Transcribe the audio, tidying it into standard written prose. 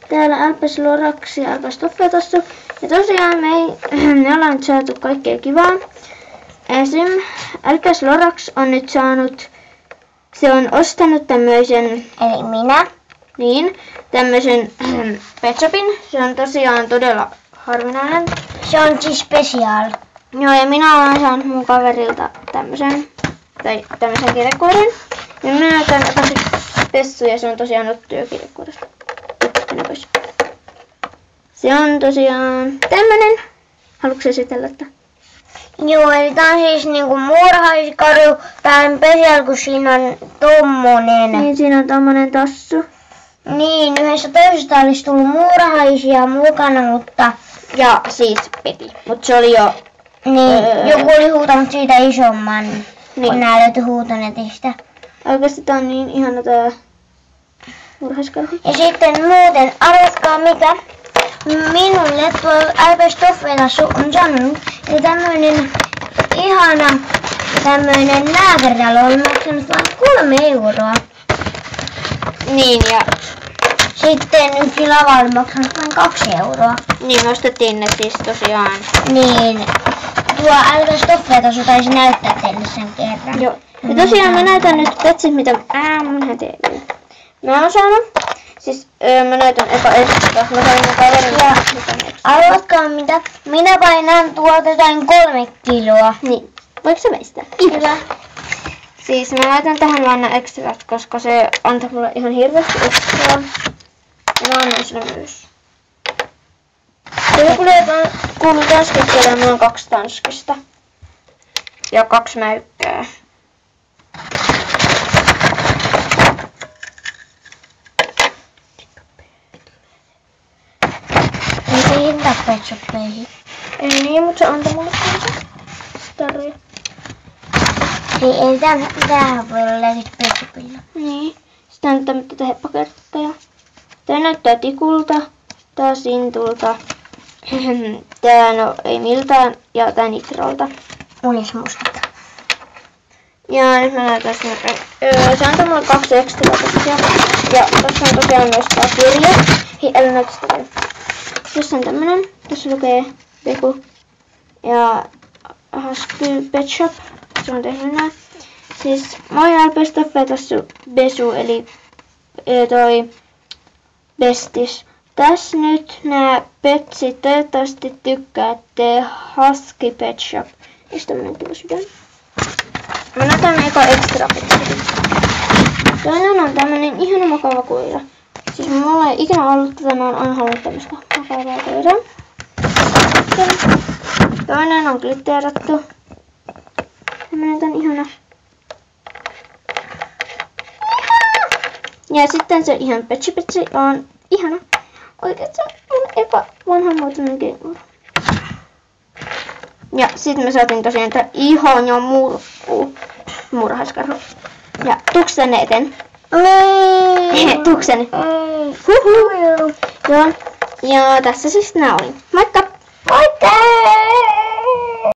Täällä LPS Lorax ja LPS Toffeetossu. Ja tosiaan me ollaan nyt saatu kaikkea kivaa. Esim. LPS Lorax on nyt saanut, se on ostanut tämmöisen, Eli minä. niin, tämmöisen Pet Shopin. Se on tosiaan todella harvinainen. Se on siis special. Joo, ja minä olen saanut mun kaverilta tämmöisen kirjekuoren. Ja minä näytän pessu ja se on tosiaan otettu jo kirjekuoresta. Se on tosiaan tämmönen. Haluatko esitellä tätä? Joo, eli tää on siis niinku muurahaiskarju. Tää on special, kun siinä on tommonen. Niin, siinä on tommonen tassu. Niin, yhdessä toisesta olisi tullut muurahaisia mukana, mutta... Ja siis peti. Mut se oli jo... Niin, joku oli huutanut siitä isomman, Niin. kun nää löytyi huutonetistä. Oikeesti tää on niin ihana tää muurahaiskarhu. Ja sitten muuten, arvatkaa mikä minulle tuolla LPS Toffeetossu on sanonut. Eli tämmönen ihana tämmönen lääkäritalo on maksanut vain 3 euroa. Niin, ja Sitten yksi lava on maksanut vain 2 euroa. niin me ostettiin ne siis tosiaan. Niin, tuo LPS Toffeetossu taisi näyttää teille sen kerran. Joo. Ja tosiaan mä näytän nyt petsit, mitä mun TV. Mä oon saanut. Siis mä näytän eka ekstra. Mä sain mun kaverin. Ja arvatkaa mitä, minä painan tuolta jotain 3 kiloa. Niin. Voiko se veistää? Hyvä. Siis mä laitan tähän vaan nämä ekstrat, koska se antaa mulle ihan hirveästi ekstraa. Ja mä annan sille myös. Ja kuuluu tanskista ja mulla on 2 tanskista. Ja 2 mäykkää. Ei se hinta Pet Shoppeihin. Ei niin, mutta se antaa mulle tarjoa. Ei tämähän voi olla lähtis Pet Shopilla. Niin. Sitten on tämmöitä heppakerttoja. Tää näyttää tikulta. Tää sintulta. Tää no ei miltään. Ja tää nitrolta. Unis mustat. Ja nyt mä näytän sinne. Se antaa mulle 2 ekstraa tosiaan. Ja tossa on tosiaan myös tää kirja. Hei, älä näytä sitä vielä. Tässä on tämmönen. Tässä lukee Beku. Ja Husky Pet Shop. Se on tehnyt näin. Siis moi LPS Toffeetossu Besu eli toi Bestis. Tässä nyt nää petsit. Toivottavasti tykkäätte. Husky Pet Shop. Eikö tämmönen tullut sydän? Mä näytän eka extra petsit. Toinen on tämmönen ihana mukava koira. Siis mulla ei ikinä ollut tätä, mä oon aina halunnut tämmöstä mukavaa koiraa. Toinen on glitterattu. Tämmönen tän ihana. Ja sitten se ihan petsi on ihana. Oikeastaan on epävanhanmuotoinen kenguru. Ja sitten me saatiin tosiaan tää ihana muurahaiskarhu. Ja tuuks tänne eteen? Tuuks tänne? Huhu. Joo. Ja tässä siis nää oli. Moikka! Moikka!